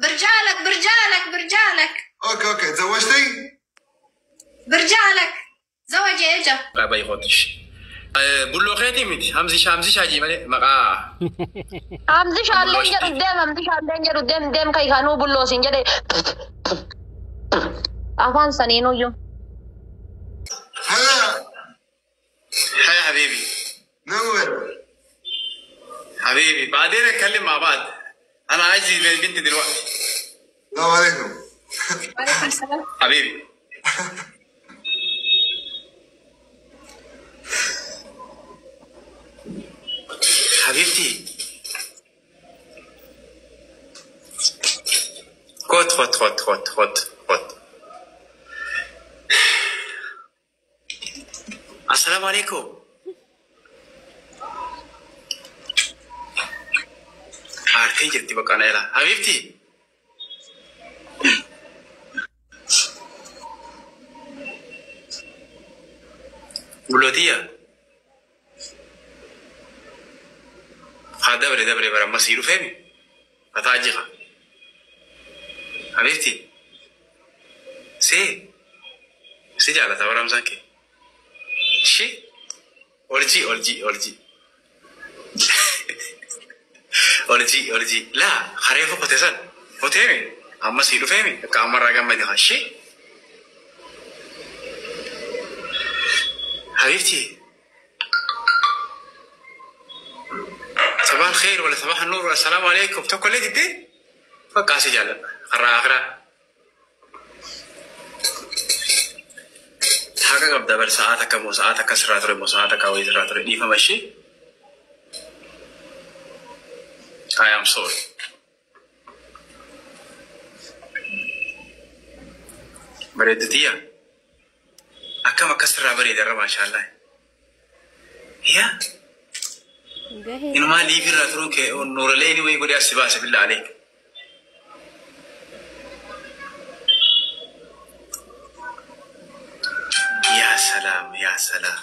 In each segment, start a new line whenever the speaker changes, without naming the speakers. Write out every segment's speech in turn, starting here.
برجالك برجالك برجالك.
اوكي تزوجتي؟
برجالك زوجي اجا.
قابا يخوتش. بلو خيتي ميت همزي شاجي مالي مقا.
همزي شالين جر قدام دم كي كانوا بلو سنجد. أفان سنينو يوم.
هلا.
هيا حبيبي.
نور.
حبيبي بعدين نتكلم مع بعض. أنا عايز بنتي دلوقتي.
السلام عليكم.
وعليكم السلام.
حبيبي. حبيبتي. خد. السلام عليكم. عارفين جدي بقى أنا حبيبتي. بلودية. دبري برا مسيرو فهمي. فتاجيها. حبيبتي. سي جالة تورا مزاكي. شي. أورجي. لا خريفة بتسان. فهمي. أما سيرو فهمي. كامر راجع ما يدخل شي. حبيبتي. صباح الخير ولا صباح النور ولا السلام عليكم تقول لي دي فكاسي جالا خرا حاجة قبل دبر ساعتك مساعتك سراتر مساعتك أو سراتر دي فماشي I am sorry بريدتيا أكما كسر بريد ما شاء الله يا إنه ما لي في راتروك النور الليل ويقول يا سباسة بالله عليك يا سلام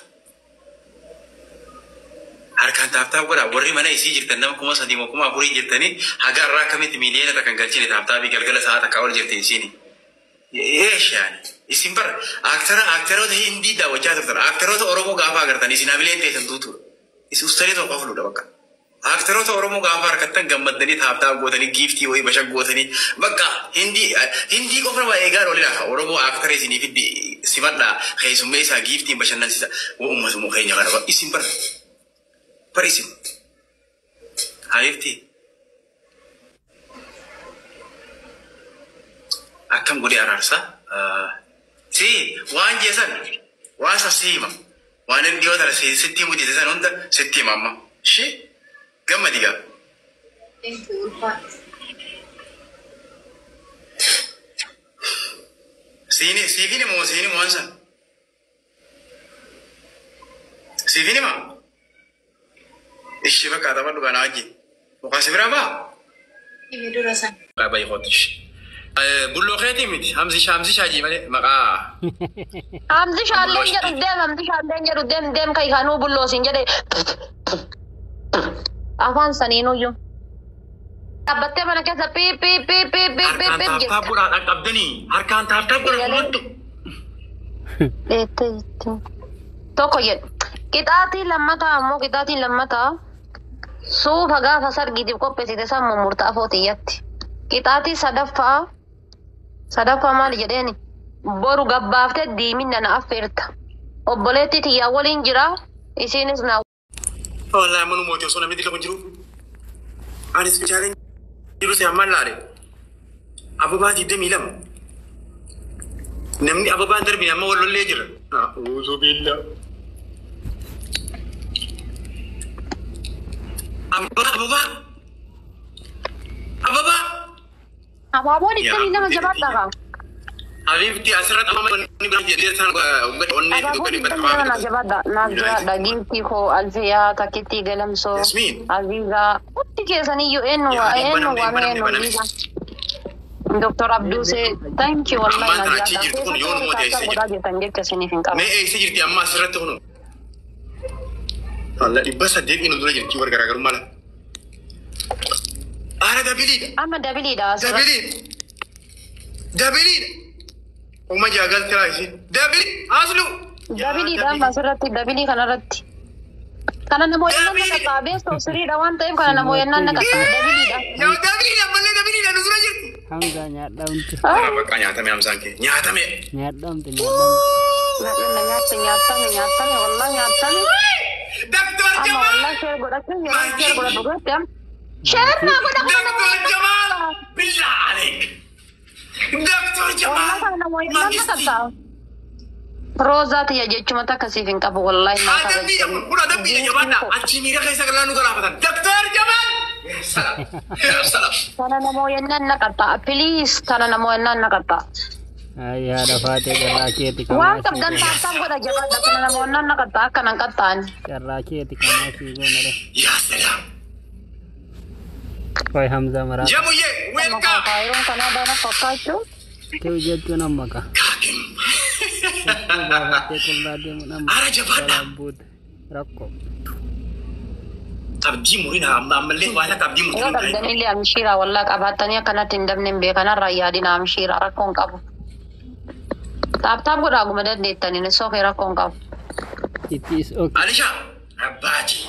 harkaan taabtaa godha warri mana isii jirtan nama kuma sadii kuma afurii jirtanii haga irraa akkamitti miiliyoona takkan galchine taabtaabii galgala sa'a takka ol jirti isiini eeshaan isin bara aktaroota hindii daawwachaa turtan aktaroota oromoo gaafa agartan isin abileen teessan tuutuudha isin ustarii tokko fuluudha bakka aktaroota oromoo gaafa harkattan gammaddanii taabtaa gootanii giiftii wayii bashak gootanii bakka hindii qofa nama eegaan olidha oromoo aktara isinii fiddi simadhaa keessummee isaa giiftiin bashannansiisa uummatuma keenya kana isin bara Parisin, Harifti. Akam gudi ararsa. Si, wan jesan, wasa sima. Wanen dia tara si seti mudi jesan onda seti mama. Shi, gamma diga.
Thank you, Pak.
Sini mo ansan. Sini ma. إيش بقى هذا برضو أنا أجي وقاسم رابع
يمدو رسان
قابا يخوتش بلو خيتي ميت همزي شاجي مالي مقا
همزي شالين جر قدام دم كي كانوا بلو سنجد أفان سنينو يوم أبتة من كذا بي
هركان تابورا أكبدني هركان تابورا ماتو
توكو يد كتاتي لما تا سوف هغا فسر جديد کو پیسے تسا مرتاف ہوتی یت کتاتی صدفا مال جدني بورو غبافت ديمين انا افرت وبلتي تي اولين جرا اسينس نا
والله منو موتو سونا ميدي لكنجرو انس بيچارين جرو سي امان لاري ابو با دي دميلم نمني ابو با اندر بي اما ولو ليجر اعوذ بالله
Apa ni kami nama jabat dah?
Habibti asrat amma ni berani dia san onni
nama jabat dah. Nak daging tiko alfia takiti galam so. Aziza. Utti ke sani UN wa men. Dr. Abdul say thank you wallahi na jabat.
Me isi jirti amma asrat hono. Allah ibasa deg inu dura jirti war gara garu mala. أنا دبليد
أما دبلي دا
دبليد وما جا قلت رايسي دبليد أصله
دبلي دا ما سرت دبلي كان رت كان نمو ينن نكتا بيس تو سري دوان تيم كان نمو ينن نكتا دبلي دا
يا دبليد أما لي دبليد أنا سرجع
Hamza nyadam tu.
أنا بقى نياتا مي أمسانك نياتا مي
Nyadam tu.
nyata والله nyata
دكتور
أما
جمال
والله شير قدك شير قدك بقول تيم شيرنا قدك
دكتور جمال بالله عليك دكتور
والله
جمال
كان نمو ينن نكتا روزات يا جيتش متى كسيفين كابو والله ما
هذا بيا ولا ده بيا يا بنا أتشميرة كيسا كلا نقول أبدا دكتور جمال يا سلام يا سلام
تانا نمو ينن نكتا بليز تانا نمو ينن نكتا
Ay ada fate kerraketi
waan
kamasi.
qabdan taasaan godha jabaadha kana namoonni naqatta akka nan qattaan
Kerraketi kamasi gonare.
يا سلام
Koi Hamza mara.
جموية ويلكم
kaayiroon kanaa daana fakkaachuu
Kau jatuh nama kah?
كاكم
Bahagia kulla dia nama.
أنا جبهتنا
Rambut rakok.
تبدي مرينا أما اللي وانا تبدي
yoo
مرينا
qabdan illee amshiiraa wallaa qabaattanii akkanatti hin dabne hin beekanarraa yaadina amshiiraa rakkoon qabu taaptaap godhaa guma dandeettaniin isoo kee rakkoon qabu
It is okay.
أليشا أباتي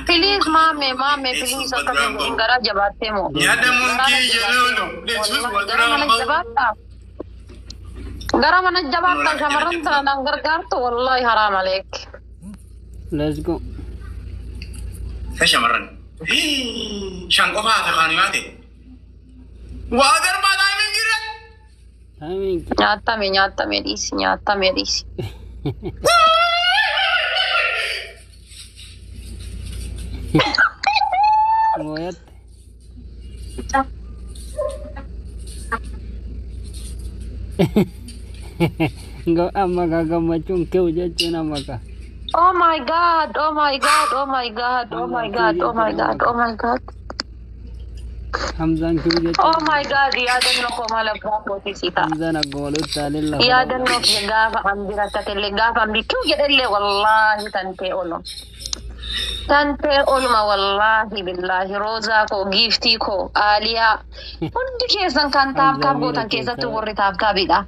piliis maame piliis akkasuma garaa jabaattee moo
Nyaata munkii yeloolo
gara mana jabaattaa gara mana jabaattaa shamarran tanaan gargaartu wallaahi haraam aleek
Let's go.
فش مرن شنقفها تخانياتي وادر ما دايمين جرا
Amin.
nyaatame dhiisi
Ngoyat. Enggak amma kagak macung kau jatuh nama kah?
Oh my god.
Hamzan kau jatuh.
Oh my god, yaadannoo koo maal abbaa kootii sii ta'a.
Hamzan agolot talilla.
Yaadannoo kee gaafa hambira takellee gaafa hambikkuu jedhellee wallaahi tantee olma wallaahi billaahi roozaa koo giiftii koo aaliyaa hundi keessan kan taaptaap gootan keessatti warri taaptaapidha.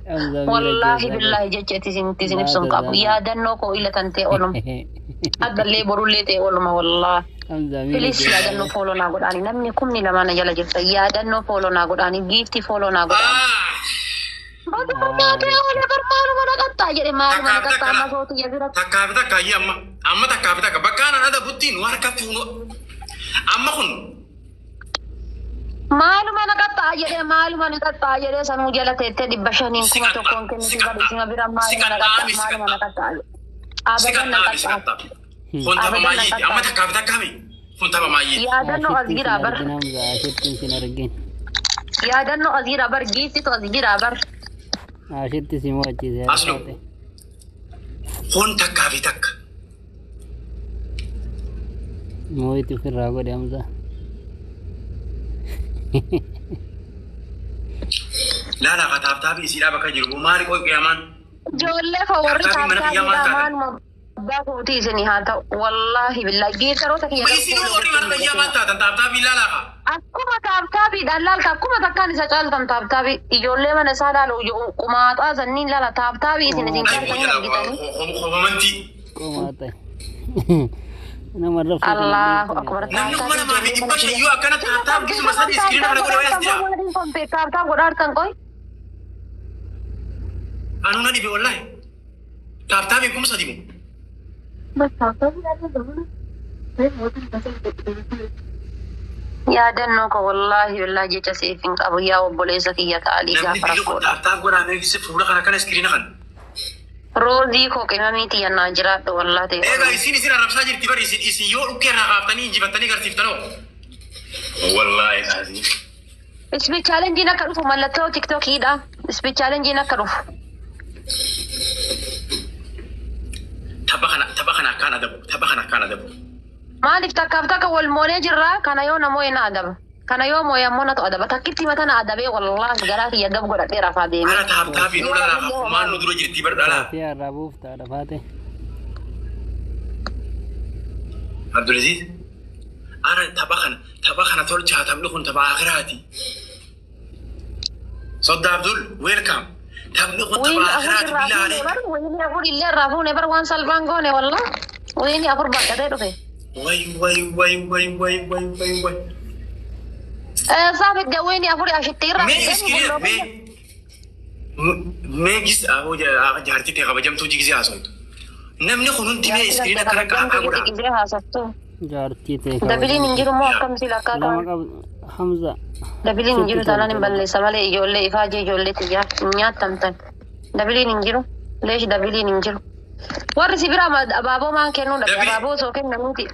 Wallaahi billaahi jecha isin ibsuun qabu. Yaadannoo koo ila tantee olma. Addallee borullee ta'e olma wallaahi. Filis yaadannoo fooloo naa godhaani namni kumni lamaan jala jirta yaadannoo fooloo naa godhaani giiftii fooloo naa godhaani. Nyaatee wala garmaaluma naqattaa jedhe maaluma naqattaa amma gootu jabira.
Takkaafita kaayyi amma takkaafita ka bakka aanan ada buttiin waan akka fuunu amma kun
Maaluma naqattaa jedhe sanuu jala teettee 500 kuma tokkoon kenniti badhiisima bira maaluma naqattaa jedhe. Abadan naqattaa.
Kun tapha maayyiti amma takkaafita kami kun tapha maayyiti.
Yaadannoo as jira bar. Yaadannoo as jira bar giiftitu as jira bar.
Asitti si mo'achiise.
Aslu kun takkaafi takka.
Mo'itu ofirraa godhe Hamza.
Laala ka taaptaafi isiidhaa bakka jiru maali qoy qiyaamaan.
Ijoollee koo warri taaptaafiidha maaluma abbaa kootii isinii haa ta'u wallaahi billaahi geessaroota kiyya
Isinuu warri mana qiyaamaan taatan taaptaafi laala ka.
akkuma taaptaafiidhaan laalta akkuma takkaan isa caaltan taaptaafi ijoollee mana isaa laalu qumaaxaa sanniin laala taaptaafi isin kaartanii argitanii.
Homamantii.
Qomaata. Nama rafsa.
Allahu akbar
Namni kuma namaa fi dhibba shayyuu akkana taaptaaf gisuma sadii iskiriina kana godhe wayaas jira.
taaptaaf godhaartan qoy.
Anuu na dhibe wallahi. Taaptaafiin kuma sadii mu.
Yaadannoo ko wallaahi billaahi jecha siif hin qabu yaa obboleessa kiyya ta'alii
Namni
gaafa
biyya kun
rakkoodha.
taaptaaf godhaamee fi fuula kana iskiriina kana.
Roozii koo qinaniiti yannaa jiraadhu wallaa ta'e.
Egaa isin arrabsaa jirti bari isin yoo dhukkee irraa kaaftanii injifattanii garsiiftanoo. Wallaahi taasii.
Speech challenge akka dhufu mallattoo TikTokiidha. Speech challenge akka dhufu.
Tapha kana akkaan adabu.
Maaliif takka wal moonee jirra kana yoo namoo ina adaba. Kana yoo mooyaan moonatu adaba. Takkitti matana adabee wallaahi garaa kiyya gab godhadhee rafaa deeme.
Ana taaptaafi nula lafa maan nu dura jirti bar dhala.
Fi arrabuuf ta'a faate.
عبد العزيز أنا تبخنا ترجع تبلغون تبع آخراتي صد عبدول ويلكم تبلغون تبع آخراتي بالله عليك
وين أقول اللي رافوني بروان سلفانغوني والله وين أقول بقى ده رفي
وي
صاحبك جويني أقول أشتير
ما جس أهو جارتي تغاب جم تيجي زي أصوت نمني خنون تيجي إسكرينا كنا كأكورا
جارتي تيجي
دبلي نجيرو مو كم سلاكا
حمزة
دبلي نجيرو تانا نبلي سمالي يولي إفاجي يولي تجاه نيات تمتن دبلي نجيرو ليش دبلي نجيرو ورسي برا ما أبابو ما كانوا أبابو سوكن نموتي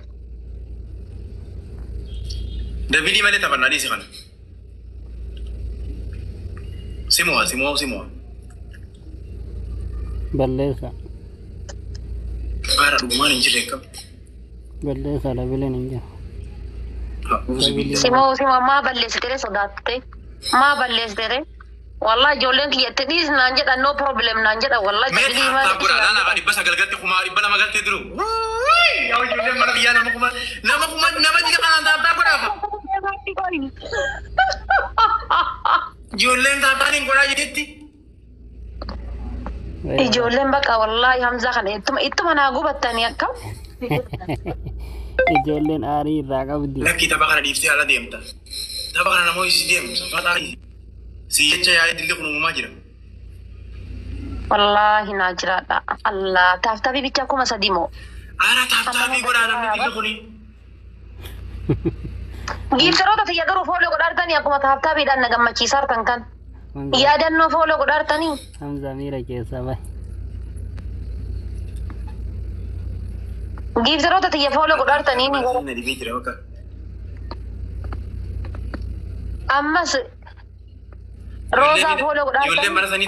دبلي مالي تبنا ليس خن سموها
بلسا
أنا رومان إنجيل كم
بلسا دبلي نجي
سمو ما بلس تري صدقتي ما بلس تري والله جولين كي تديس نانجت no problem نانجت والله
تدري ما تقول أنا غادي بس أقلقت خماري بنا ما قلت تدرو يا جولين ما نبي أنا مكمل نما تيجي أنا تقول جولين تابانين كولا جدتي
جولين بقى والله همزة خن إنتم أنا أقول بتاني كم
جولين آري راقة بدي
لكن تبغى نديفتي على ديمتا تبغى أنا مو يسديم سفات عليه سيجي يا دللي كنو ماجرا
والله ناجرا الله تفتبي بيتكم مسديمو
أنا تفتبي كولا أنا بدي كوني
Giiftaroota fayyaduruu fooloo godhaartanii akkuma taabtaabiidhaan na gammachiisartan kan yaadannoo fooloo godhaartanii.
Hamza miira keessaa bahe.
Giiftaroota tiyya fooloo godhaartanii ni gara. Ammas Roozaa fooloo godhaartanii.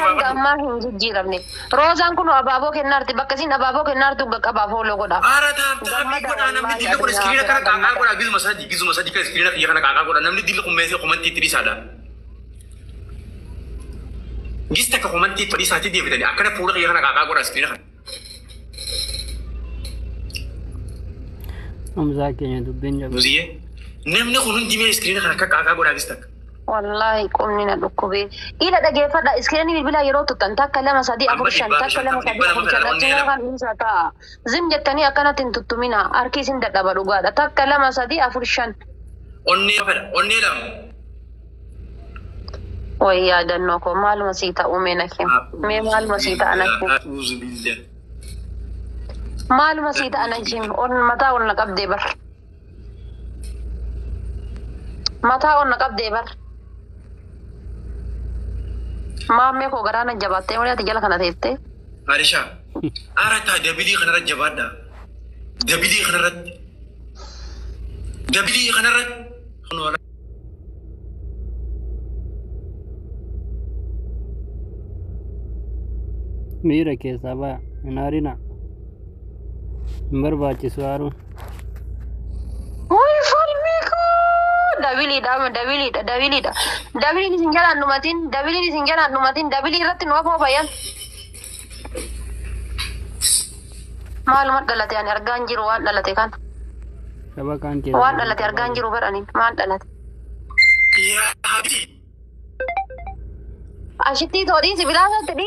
Hanga ammaa hin jijjiiramne. Roozaan kun abaaboo kennaarti bakka isin abaaboo kennaartu qaqqabaa fooloo godhaa.
Ara taabtaabii godhaa namni dilli kun iskiriina kana qaaqaa godhaa gizuma sadii kan iskiriina xiyya kana qaaqaa godhaa namni dilli kun meesee kumantii itti dhiisaadha. Gis takka kumantii itti dhiisaatti deebitanii akkana fuula xiyya kana qaaqaa godhaa iskiriina kana.
Hamza keenya dubbiin jabu.
Nuziye namni kun hundi mee iskiriina kana akka qaaqaa godhaa gis takka.
Wallahi qomni na dhukkubee. Ila dhageeffadha iskiriinii bilbilaa yeroo tuttan takka lama sadii afur shan takka lama sadii afur shan achuma kan dhiisaa ta'a. Zim jettanii akkanatti hin tuttumina harki isin dadhaba dhugaadha takka lama sadii afur shan.
Onnee lama.
Wayii yaadannoo koo maaluma sii ta'uu mee nakke mee maaluma sii ta'a nakke. Maaluma sii ta'a nakke mataa ol na qabdee bar. Mataa ol na qabdee bar. Maamee koo garaana jabaattee malee ati jala kana teettee.
Arisha, arataa dabilii kanarra jabaadha. Dabilii kanarratti.
Miira keessaa ba'a hin aarina. Hin barbaachisu aaruun.
Dabiliin isin jalaan dhumatiin dabilii irratti nu afoo fayyan. Maaluma dhalate ani argaan jiru waan dhalate kan. Waan dhalate argaan jiru baraniin maal dhalate. Ashittii too dhiisi bilaashatti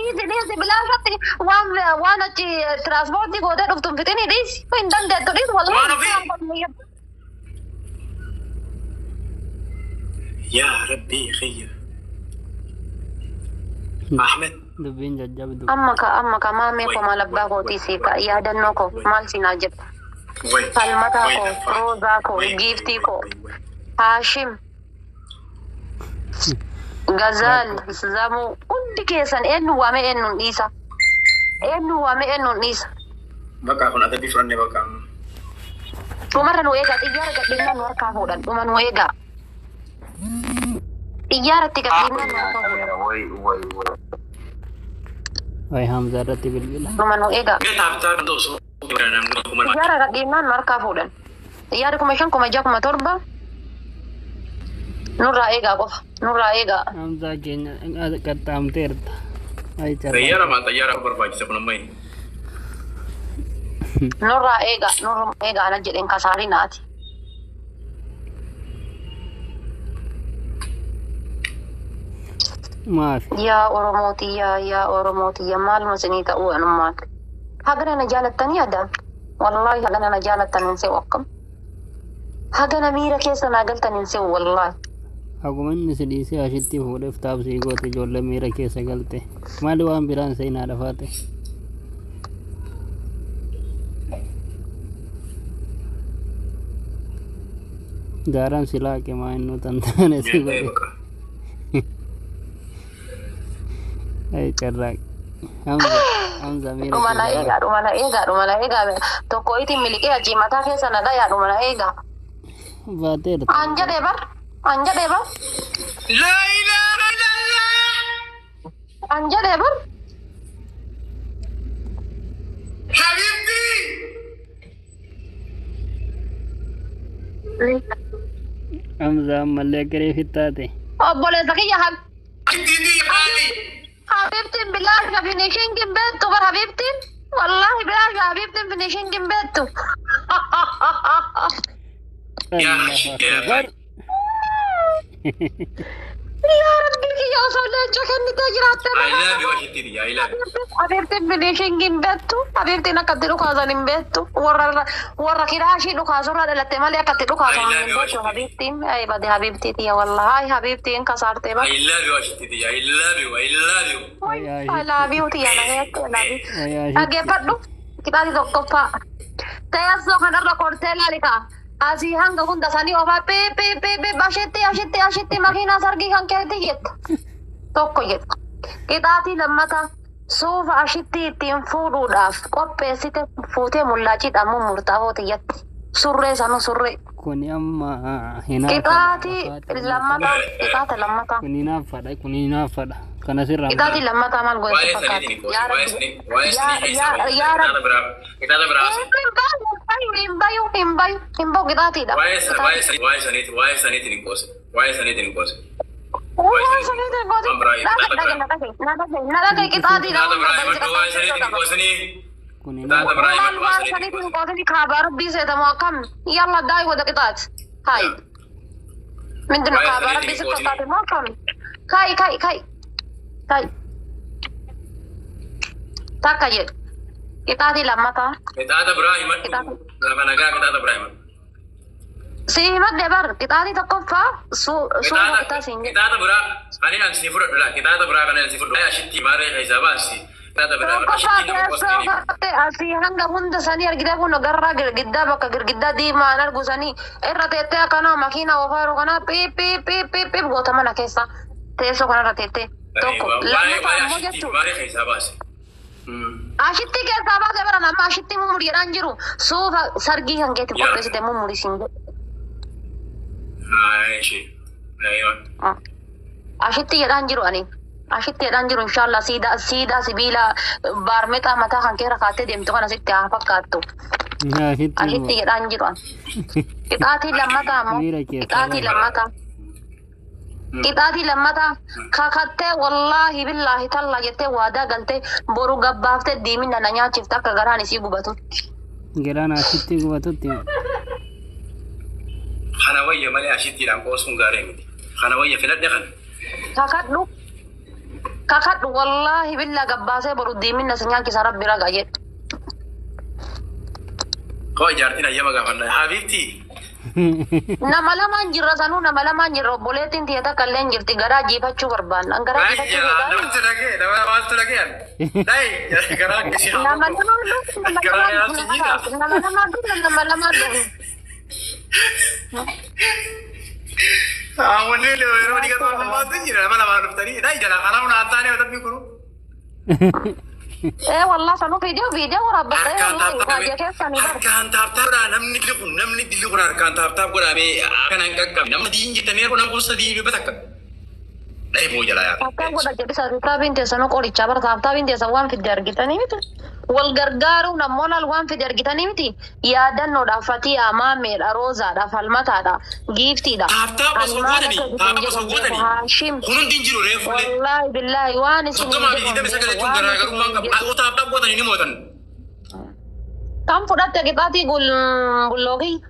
waan achi tiraanspoortii gootee dhuftuun fixinii dhiisi hin dandeettu dhiisi wallahi.
يا ربي خير أحمد
دبين ججبدو
أمك ما ميكو ما لباكو تيسيكا يادنوكو مال سيناجب فالمتاكو روزاكو جيفتيكو هاشم غزال زامو كل كيسان إنو وامي إنو نيسا
بقى هنا تبي فرني بقى
ومرة نويجا تيجار قدينا نوركا هودا وما نويجا تيجار تيجار
Wai Hamza rati bilbil.
وما نويجا
تابتا دوسو
تيجار قدينا نوركا هودا تيجار كمشان كمجا كمتوربا نورا إيجا قف نورا إيجا
Hamza kenya katam terta. Ay carra.
Tayyara maa tayyara barbaachisa kun ammayni.
Nurraa eega ana jedheen kasaarii naati.
Maafi.
Yaa Oromootii maal masinii ta'uu anummaan. Hagana na jaalattanii adaan. Wallaahi hagana na jaalattaniin se'u akkam. Hagana miira keessa naa galtaniin se'u wallaahi.
Akkuma inni si dhiisee ashitti fuudheef taabsii goote ijoollee miira keessa galte. Maali waan biraan seenaa dhafaate? Gaaraan si laaqe maa innuu tantaane si godhe. Ay carraaq. Hamza miira
Dhumana eegaa. Tokko itti miliqee ajii mataa keessa na dhayaa dhumana eegaa.
Baateera.
Anja deebar.
La ilaha illallah.
Anja deebar.
Habibti.
Hamza ammallee garee fittaate.
Obboleessa kiyya
Didi Ali.
Habibtiin bilaash finishing hin beektu bar Habibtiin. Wallaahi bilaash Habibtiin finishing hin beektu.
Ya Akbar.
Yaa Rabbi kiyya osoo leenca kennitee jiraatte.
I love you Ashitidi. I love you.
Habibtiin finishing hin beektu. Habibtiin akkatti dhukaasan hin beektu. Warra kiraashii dhukaasurraa dhalatte malee akkatti dhukaasan hin beektu Habibtiin. Ay bade Habibtiiti yaa wallaahi Habibtiin kasaartee ba.
I love you Ashitidi. I love you. I love you.
I love you yaa nageetti. Dhaggeeffadhu. Kitaabni tokkoffaa. Teessoo kanarra kortee laalikaa. Asii hanga hunda sanii ofaa ashitti makiinaa sargii kan keetti jetta. Tokko jetta. Qixaatii lammata suufa ashitti ittiin fuudhuudhaaf qopheessite fuutee mullaachiidhaan mummurtaa'oo tiyyatti. Surree sanu surree.
Kuni amma hinaafa.
Qixaatii lammata.
Kuni naaffadha. Kana sirraa.
Qixaatii lammata maal gooti fakkaata. Himbayu qixaatiidha.
Waa'ee saniitiin hin qoose.
Nadhagee qixaatiidha.
Kuni
kaabaa rabbii seetamu akkam yalla daa'ii wada qixaati. Hayi. Mindina kaabaa rabbii si fakkaate moo akkam? Kai. Takka jedhu. Qixaatii lammataa.
Qixaata biraa himadhu. Lafa nagaa qixaata biraa himadhu.
Si himadde bar qixaatii tokkoffaa suura qixaasiin jedhu.
Qixaata biraa ani an si fudhadhu laa qixaata biraa kan an si fudhadhu. Ashitti maaree keessaa baasi. Qixaata biraa
Tokkoffaa teessoo gatte asii hanga hunda sanii argite kun garraa girgiddaa bakka girgiddaa diimaan argu sanii irra teettee akkanaa makiina oofaaru kanaa piip goota mana keessa teessoo kanarra teettee. Tokko lammataa immoo jechuudha.
Maaree keessaa baasi.
Ashitti keessaa baasee bara nama ashitti mummuriidhaan jiru suufa sargii kan keetti qopheessite mummurisiin jedhu. Ashitti jedhaan jiru ani. Ashitti jedhaan jiru inshallah siidaa sibiila baarmeexaa mataa kan keessa kaatee deemtu kana sitti haa fakkaattu. Ashitti jedhaan jiru ani. Qixaatii lammataa immoo qixaatii lammataa kakattee wallaahi billaahi tallaa jettee waadaa galtee boru gabbaaftee diimina na nyaachifte akka garaan isii gubatutti.
Garaan ashitti gubatutti.
Kana wayya malee ashittiidhaan qoosuun gaarii miti. Kana wayya filadhe kana. Kakadhu wallaahi billaa gabbaasee boru diimina si nyaachisa rabbi ragaa jedhu. Koo ijaartiin ayyama gaafannaa. Habibti.
Nama lamaan jirra sanuu nama lamaan jirra obboleettiin tiyata kalleen jirti garaa jiifachuu barbaanna. Garaa jiifachuu barbaanna.
Namatti dhagee nama maaltu dhagee? Dhayi garaa akkasii haa.
Nama lamaan
wanni yeroo dhiqatu maaltu jira nama lamaan dhuftanii dhayi jala kanaa hunda hattaanii watamii kunu.
Wallah sanuu viidiyoo waraabbatee waajjira keessanii bara.
Harkaan taaptaadhaa namni dilli kun harkaan taaptaaf godhamee akkanaan qaqqabe nama diin jettanii yeroo nama gosa diibii batakka. Dhayi moo jalaa yaada.
Taaptaa godha jedhi taaptaabiin teessanuu qorichaa bara taaptaabiin teessan waan fidde argitanii miti. والغرغارو نمونا الوان في درجتني متي يا دنو دافتي امامي روزا دا فالمتا دا جيفتي دا
تابتا وصغودني
هاشم
كنون دينجرو ريف
والله بالله وانا
صدما بيجي دم سكلة تون غراغرو مانغا أو تابتا بودني نموتن
كم فرات كتاتي قول لوغي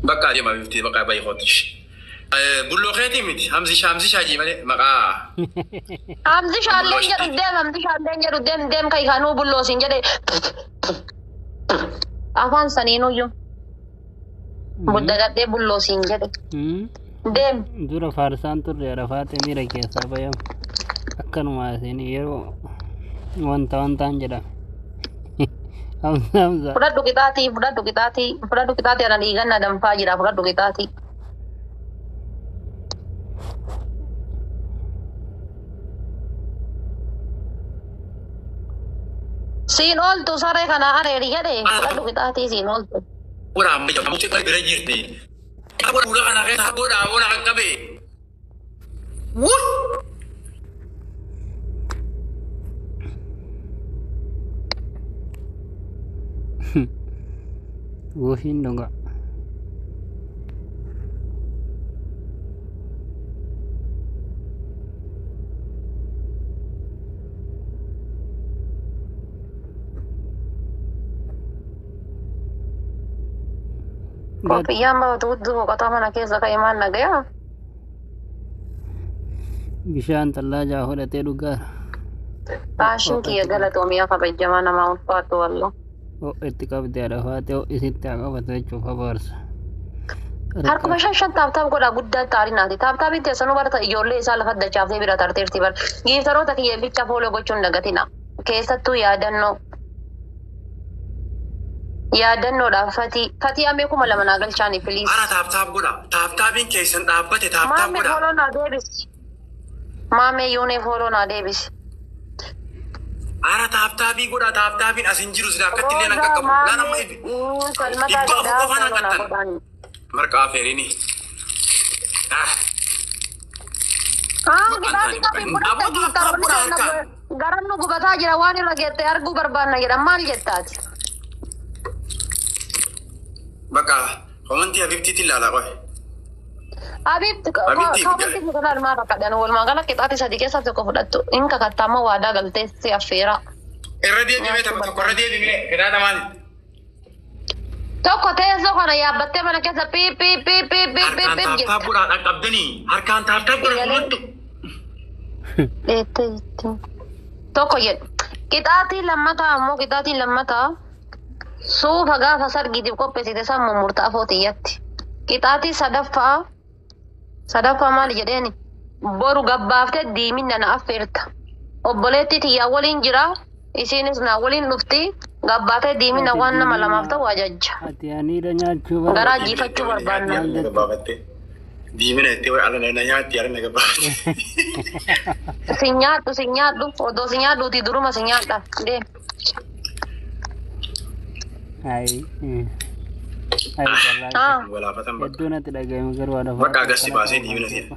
بقى ما بيفتي بقى باي خوتش بلوخيتي ميت همزي شاجي مالي مقا
همزي شالين جر قدام دم كاي كانوا بلوسين جدي afaan saniinuyyuu budda gadhee bulloosiin jedhe deem
dura faarsaan turre arafaate miira keessaa bayamu akkanuma isin yeroo wantaan jedhama
fudhadhu qixaatii ana dhiiganna danfaa jira fudhadhu qixaatii siin ooltu saree kana areeri jedhe fudhadhu qixaatii siin ooltu
ora amma jamu ce bira jirti abora ura kana kai abora abora kabe
Wohin dong kak.
Kopiah mau tuduh kata mana kisah kayak mana gaya?
Bishaan tallaa jaa hodhatee dhugaa.
Taashin kiyya galatoomii akka bajjamaa nama ulfaatu wallo.
Itti qabdee arafaatee isitti haa qabatu jechuuf habaarsa.
Harkuma shan taaptaap godhaa guddaa taarinaati. Taaptaapiin teessanuu barata ijoollee isaa lafa dachaaftee bira tarteerti bar. Giiftaroota kiyya bicha fooloo gochuun dagatina. Keessattuu yaadannoodhaaf fatii amee kuma lama naa galchaanii filiis.
Ara taaptaap godha. Taaptaapiin keessan dhaabbate taaptaap godha.
Maamee fooloo naa deebisi. Maamee yuunee fooloo naa deebisi.
Ara taaptaabii godha taaptaabiin asin jiru sida akkatti illee nan qaqqabu. Naan amma dhibba afur qofaan hanqattan. Marqaa feerini.
Garan nu gubataa jira waan irra geettee arguu barbaanna jedha maal jettaati?
Bakka komantii Habibtiitti ilaalaa qoy.
Habibti komantii kanaan maal rakkadhan walumaa gala qixaati sadii keessaa tokko fudhattu inni kakattaama waadaa galtee si affeera.
Irra deebimee tokko irra deebimee qixaata maali?
Tokko teessoo kana yaabbattee mana keessa piip
Harkaan taaptaa godhaa dhaqqabdanii harkaan taaptaa godhaa fudhattu.
Tokko jedhu qixaatii lammataa ammoo qixaatiin lammataa suufa gaafa sargiitiif qopheessite sammuu murtaafoo xiyyatti. Qixaatii sadaffaa maali jedheeni boru gabbaaftee diiminna na affeerta. Obboleetti tiyyaa waliin jira isiinis na waliin dhufti gabbaaftee diiminna waan nama lamaaf ta'u ajajja.
Ati aniidha nyaachuu
Garaa jiifachuu barbaanna.
Diimina itti way ala na nyaatti ala na gabbaatte.
Si nyaadhu odoo si nyaadhuuti duruma si nyaadha. Deem.
Hai.
Walaafatan
Hedduu natti dhaga'ame garuu haadha
bakka agarsi baasee diimina seena.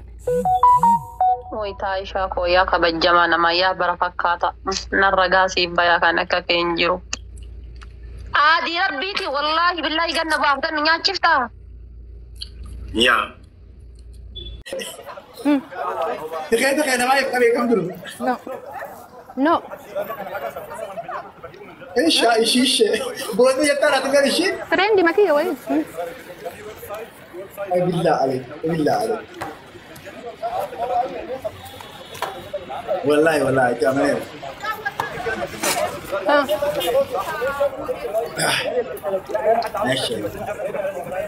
Wayitaa ishaa kooyaa kabajamaa namayyaa bara fakkaata. Narra gaasiif bayaa kan akka keen jiru. Aadii rabbiiti wallaahi billaahi ganna baaftan nu nyaachiftaa?
Yaa.
Teka nama yang kami kamu dulu.
No.
Ishi. Boleh ya tara tinggal ishi?
Prendi ma che io
Billah alik. Wallahi jangan. Masya.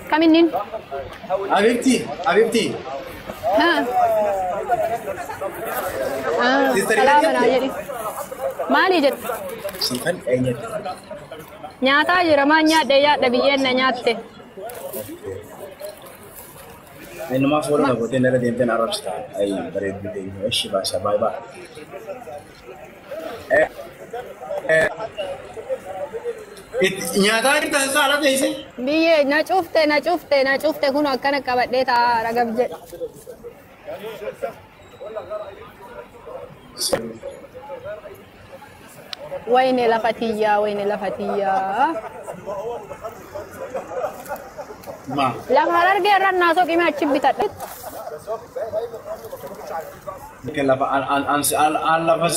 Kaminin.
Habibti.
Salaman aja nih. Mali jet.
Simpan enyak.
Nyata aja ramanya daya dabiyen na nyatte.
Ini mah follow na boten ada denten Arab star. Ay bered bide. Ishi bahasa bye. Nyaata irta saala teessee.
Biyyee na cufte kun akkana qabadhee taa'aa ragab jedhe. Wayne lafatiyyaa.
Ma.
Lafa harargee irra naasoo qimee achi bitadha.
Lafa an lafa